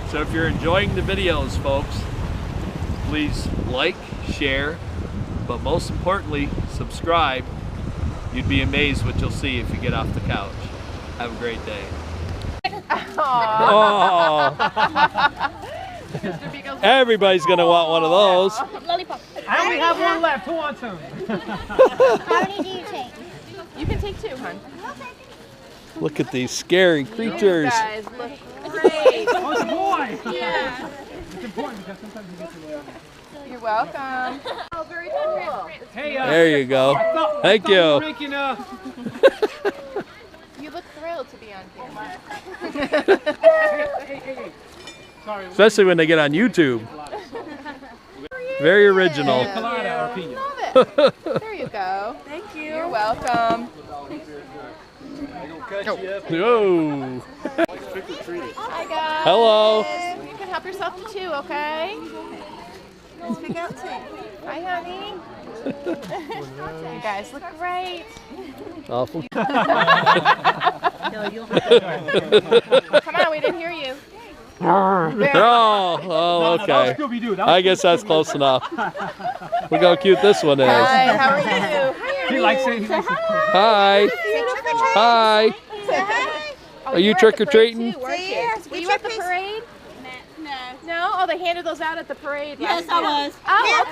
So if you're enjoying the videos, folks, please like, share, but most importantly, subscribe. You'd be amazed what you'll see if you get off the couch. Have a great day. Oh. Everybody's gonna want one of those. Lollipop. I only have one left. Who wants some? How many do you take? You can take 2, hon. Look at these scary creatures. You guys look great. Oh, it's a boy. Yeah. It's important because sometimes you get to the... You're welcome. Oh, very cool. Hey, There you go. Thank you. Making, You look thrilled to be on camera. hey. Sorry. Especially when they get on YouTube. Very original. Colada or pina. Love it. There you go. Thank you. You're welcome. Whoa. Hi, guys. Hello. You can help yourself to 2, okay? Let's pick out 2. Hi, honey. You guys look great. Awful. Come on, we didn't hear you. Oh, okay. I guess that's close enough. Look how cute this one is. Hi, how are you? He likes it. He likes it. Hi. Hi. Are you trick-or-treating? Were you at the parade? No? Oh, they handed those out at the parade. Yes, I was. Oh,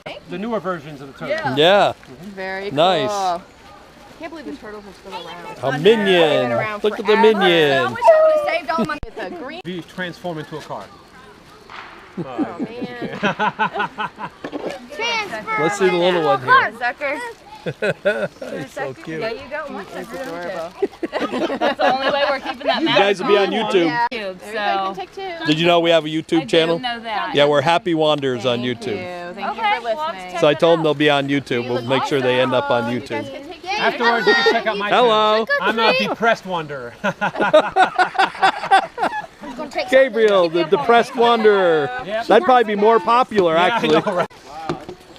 okay. The newer versions of the turtle. Yeah. Very cool. Nice. I can't believe the turtles are still around. A minion. Look at the minion. I wish I would have saved all my... With a green... You transform into a car. Oh, man. Let's see the little one here. Sucker. He's so cute. There you go. That's adorable. That's the only way we're keeping that You guys will be on YouTube. Everybody can take 2. Did you know we have a YouTube channel? know that. Yeah, we're Happy Wanderers on Thank YouTube. you. Thank Okay, you for listening. So I told them they'll be on YouTube. We'll make sure they end up on You guys YouTube. can take 2. Afterwards, you can check out my Hello. channel. I'm a depressed wanderer. Gabriel, the depressed wanderer. That'd probably be more popular, actually.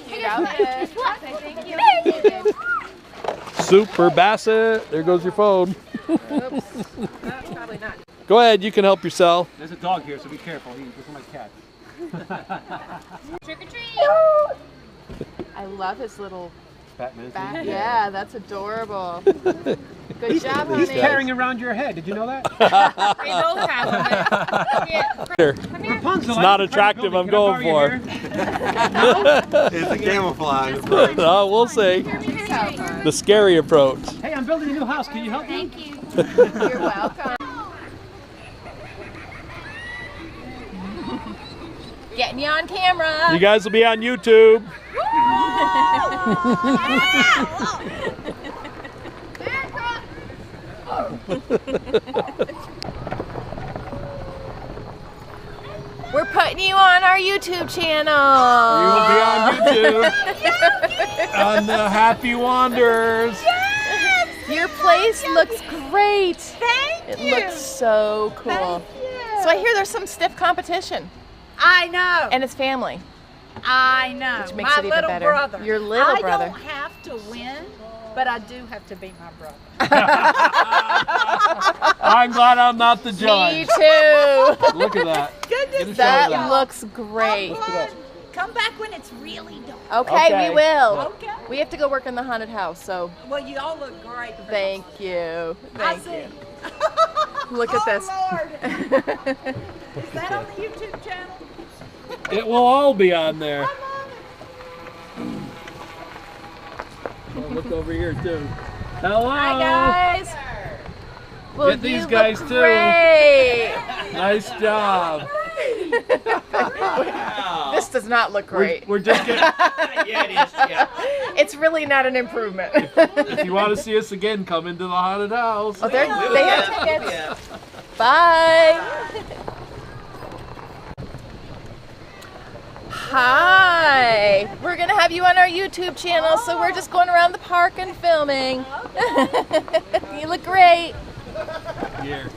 Cute outfit. Thank you. Super Bassett. There goes your phone. Oops. Probably not. Go ahead, you can help yourself. There's a dog here, so be careful. He doesn't like cats. Trick or treat. I love his little Batman. back. Yeah, that's adorable. Good job, honey. He's carrying around your head. Did you know that? They both have them. Yeah. Rapunzel, It's not attractive, I'm going for. It's a camouflage. No, we'll see. The scary approach. Hey, I'm building a new house. Can you help me? Thank you. You're welcome. Getting you on camera. You guys will be on YouTube. We're putting you on our YouTube channel. You will be on YouTube. On the Happy Wanderers. Yes! Your place looks great. Thank you. It looks so cool. Thank you. So I hear there's some stiff competition, I know. and it's family, I know. which makes my it even little better. brother. Your little brother. I don't have to win, but I do have to be my brother. I'm glad I'm not the Me judge. too. Look at that. Good to Get a see shot That of that. looks great. Come back when it's really dark. Okay, Okay. we will. Okay. We have to go work in the haunted house, so Well, you all look great. thank you. I Thank see. you. Look at this. Lord. Is that on the YouTube channel? It will all be on there. Oh, look over here too. Hello. Hi guys. Well, Get these you guys look too. Great. Nice job. This does not look great. We're just getting. Yeah, it is. Yeah. It's really not an improvement. If you want to see us again, come into the haunted house. Oh, they have tickets. Bye. Hi. We're going to have you on our YouTube channel, so we're just going around the park and filming. You look great. Here.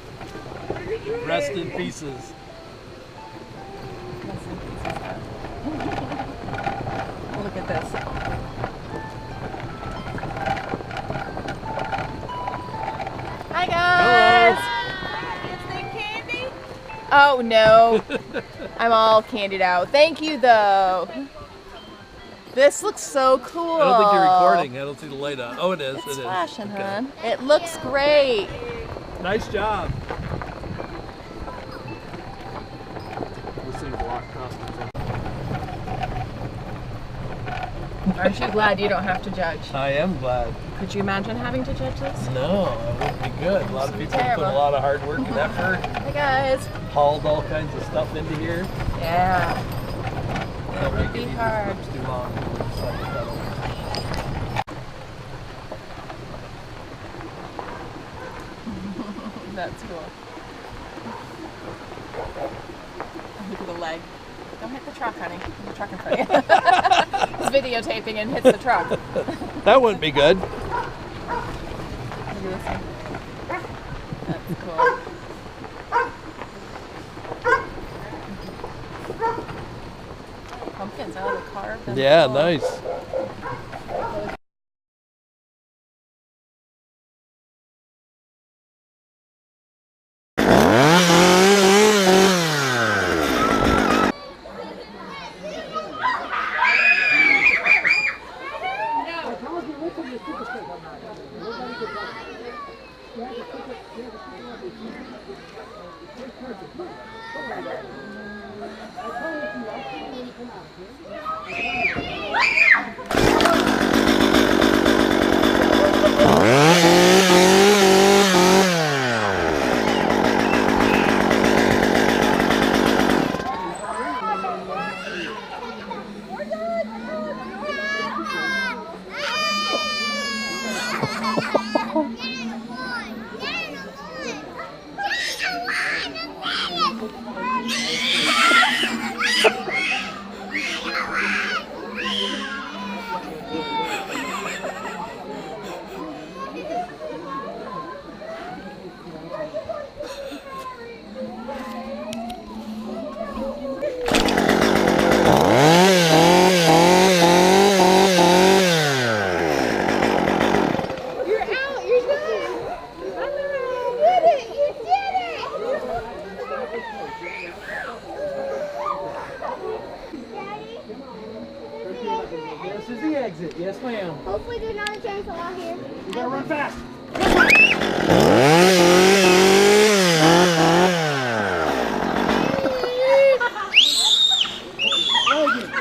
Rest in pieces. Look at this. Hi guys. Is there candy? Oh no, I'm all candied out. Thank you though. This looks so cool. I don't think you're recording. I don't see the light on. Oh, it is. It's it is. flashing, Okay. hon. It looks great. Nice job. Aren't you glad you don't have to judge? I am glad. Could you imagine having to judge this? No, it wouldn't be good. A lot of people have put a lot of hard work and effort, Hey guys. hauled all kinds of stuff into here. Yeah. Don't make be it easy hard. for too long. Just let it settle. That's cool. Look at the leg. Don't hit the truck, honey. There's a truck in front of you. He's videotaping and hits the truck. That wouldn't be good. Look at this one. That's cool. Pumpkins, oh, the carved. and Yeah, cool. nice. This is the exit. Yes, ma'am. Hopefully there's not a chainsaw out here. You gotta run fast.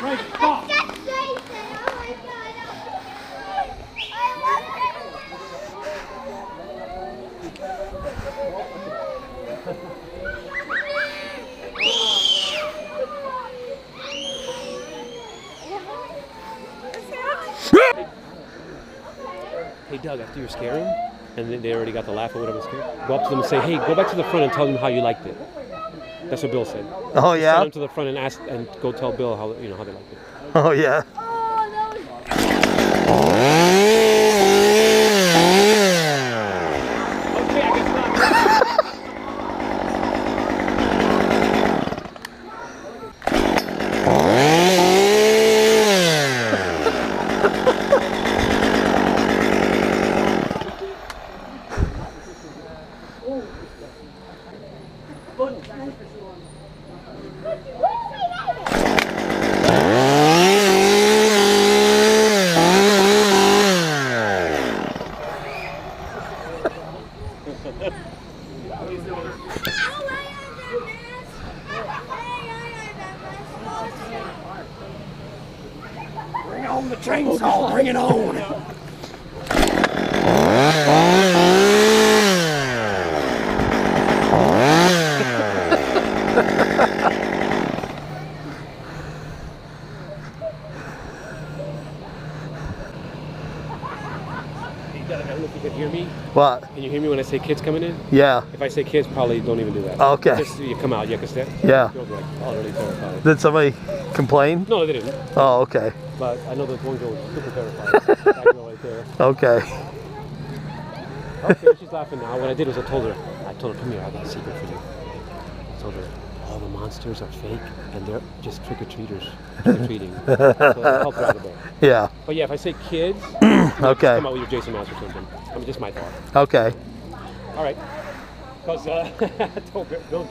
Right, stop. That's Jason. Oh my god. I love Hey, Doug, after you scare them, and then they already got the laugh or whatever scared, go up to them and say, hey, go back to the front and tell them how you liked it. That's what Bill said. Oh Send yeah. them to the front and ask, and go tell Bill how they liked it. Oh yeah. Okay, I guess not. Bring on the chainsaw, bring it on! I don't know if you can hear me. What? Can you hear me when I say kids coming in? Yeah. If I say kids, probably don't even do that. Okay. Just you come out, yeah, because Yeah. girls are like already terrified. Did somebody complain? No, they didn't. Oh, okay. But I know that one girl was super terrified. That girl right there. Okay. Okay, she's laughing now. What I did was I told her, come here, I got a secret for you. I told her, all the monsters are fake and they're just trick-or-treaters, trick-or-treating. So it helped her out a bit. Yeah. But yeah, if I say kids, Okay. come out with your Jason mask or something. I mean, just my thought. Okay. All right. Because I told Bill,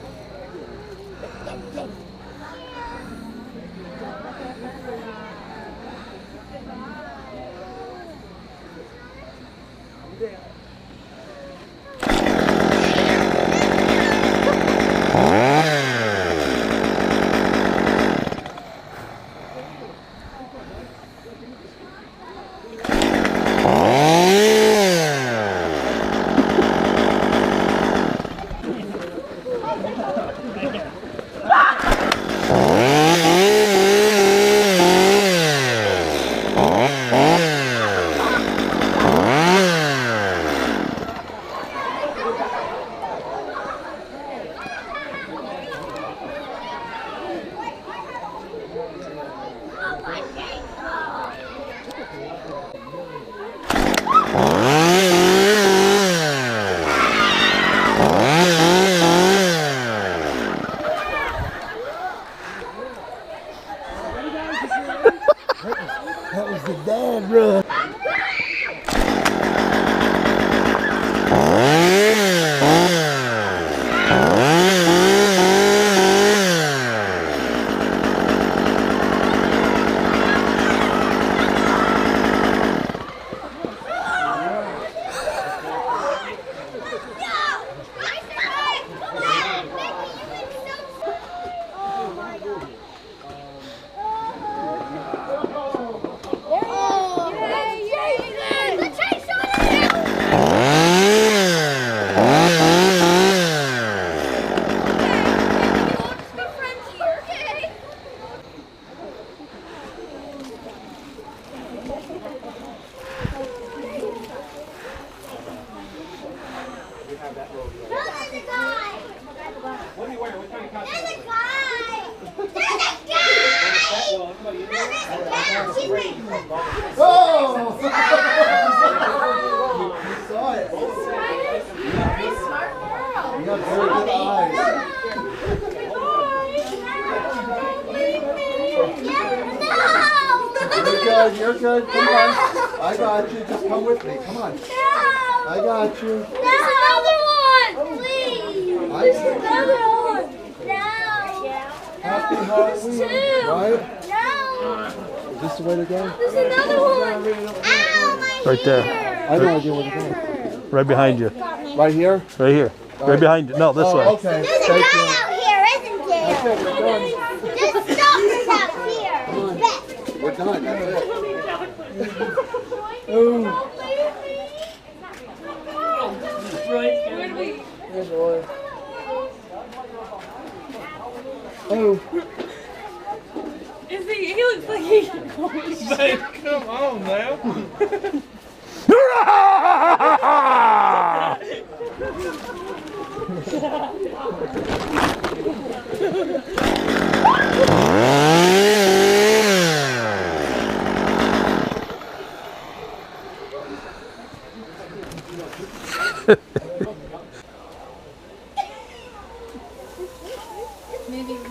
That was the dad run. You're good. Come on. I got you. Just come with me. Come on. No! I got you. There's another one! Please! There's another one! No! Happy Halloween. Right? No! Is this the way to go? There's another one! Ow, my Right there. I have no idea where to go. Right behind you. Right here? Right here. Right behind you. No, this way. Okay. There's a Thank guy you. out here, isn't there? Okay, we're done. There's stalkers out here. Bet. We're done. That's it. Ooh. Hey, boy. Oh. Is he looks like he's Babe, come on now.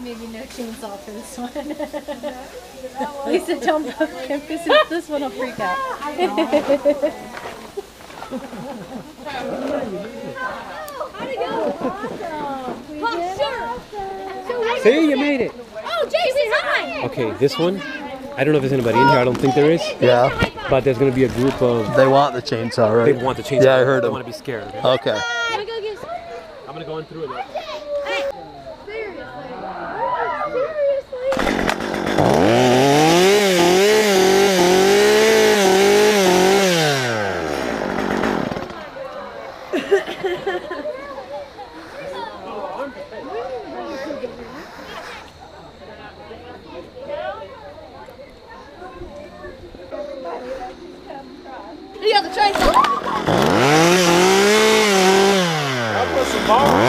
maybe no chainsaw for this one. Lisa, don't poke him because this one will freak out. How'd it go? Awesome. See, you made it. Oh, Jason's hi. Okay, this one, I don't know if there's anybody in here. I don't think there is. Yeah. But there's going to be a group of... They want the chainsaw, right? They want the chainsaw. Yeah, I heard They them. want to be scared. Okay? Okay. Can we go get some? I'm going to go in through it. You got the chainsaw. I'll put some bars.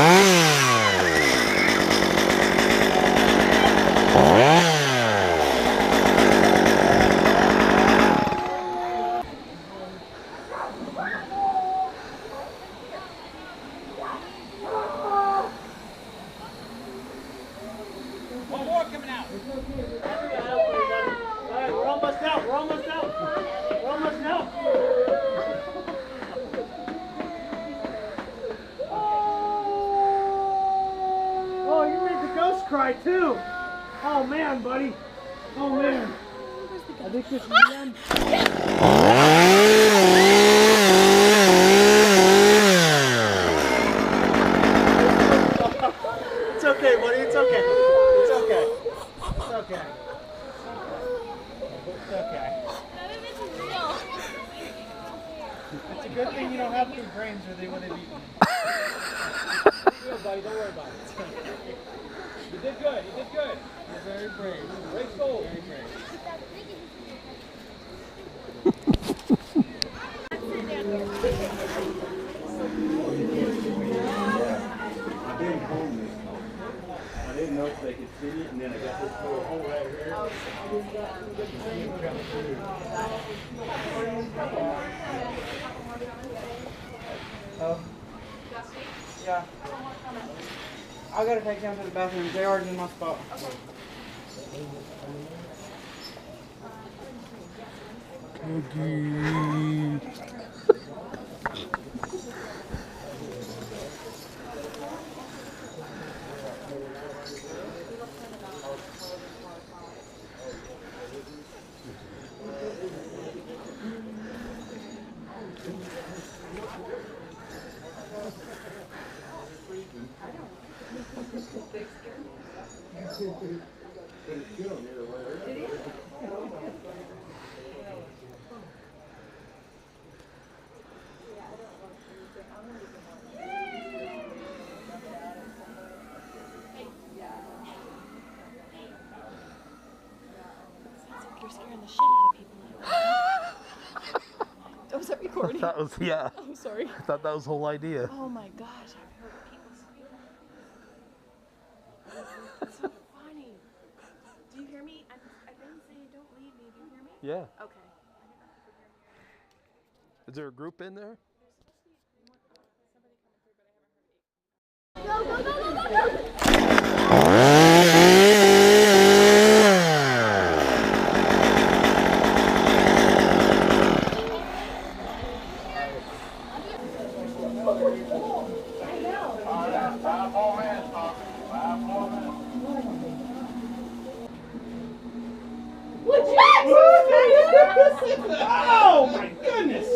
One more coming out. All right, we're almost out. We're almost out. We're almost out. Oh, you made the ghost cry too. Oh man, buddy. Oh man. I think this is the end. It's okay, buddy. It's okay. It's okay. It's okay. It's okay. It's a good thing you don't have two brains, or they would have eaten. Good, buddy. Don't worry about it. You did good. You did good. You're very brave. Great goal. Very brave. I didn't know if they could see it, and then I got this little hole right here. Yeah. I gotta take them to the bathroom. JR's in my spot. Yogi. You're scaring the shit out of people. Was that recording? That was, yeah. Oh, sorry. I thought that was the whole idea. Oh my gosh, I've heard people scream. It's so funny. Do you hear me? I didn't say don't leave me. Do you hear me? Yeah. Okay. Is there a group in there? Go, go, go, go, go, go! Oh my goodness!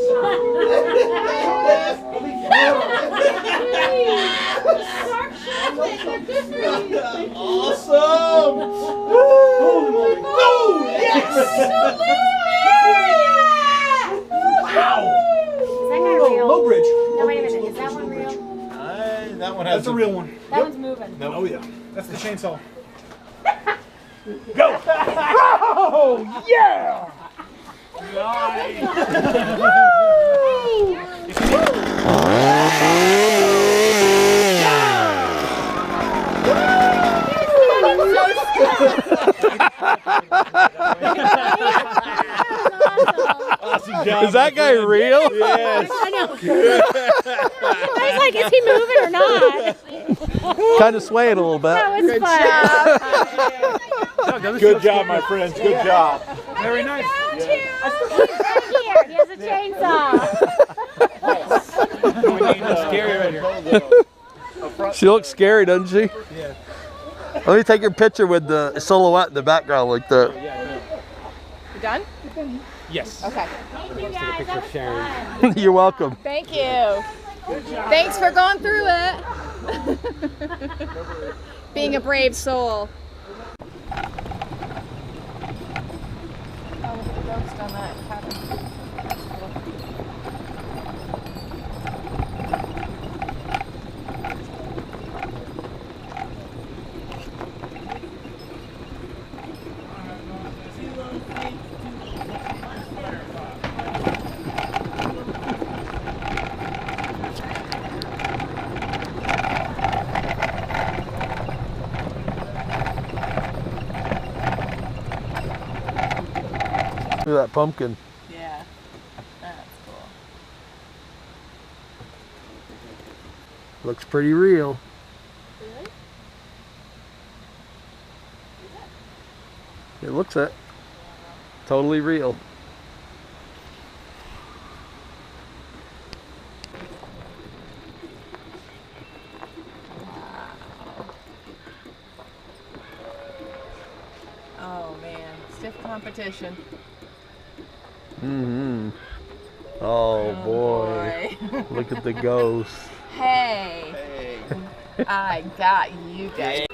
Awesome! Oh yes! Wow! Is that guy real? Low bridge. No, wait a minute. Is that one real? That one has. That's a real one. That one's moving. Oh yeah. That's the chainsaw. Go! Oh yeah! Awesome job, is that guy real? Yes. I know. I was like, is he moving or not? Kind of swaying a little bit. That was fun. Good job, my friends. Good job. Very nice. He's right here. He has a chainsaw. Scary right here. She looks scary, doesn't she? Yeah. Let me take your picture with the silhouette in the background like that. You done? Yes. Okay. Thank you guys. That was fun. You're welcome. Thank you. Thanks for going through it. Being a brave soul. Oh, look at the ghost on that cabin. That's cool. Look at that pumpkin. Yeah, that's cool. Looks pretty real. Really? It looks it. Totally real. stiff competition. Mm-hmm. Oh, boy. Look at the ghost. Hey. I got you guys.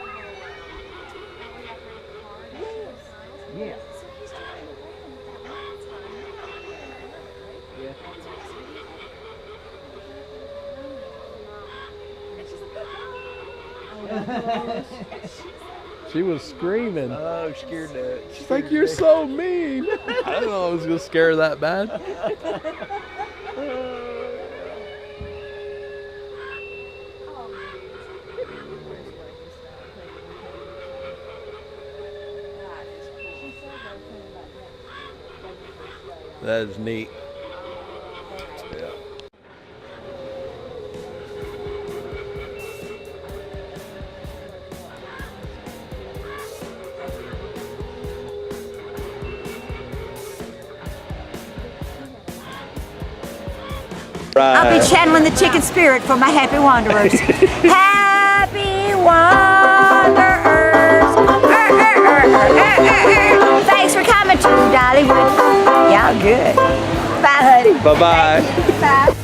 Yeah. She was screaming. Oh, scared that. She's like, you're so mean. I don't know I was going to scare her that bad. That is neat. Yeah. I'll be channeling the chicken spirit for my happy wanderers. Happy wanderers. Thanks for coming to Dollywood. Y'all good. Bye, honey. Bye-bye. Bye.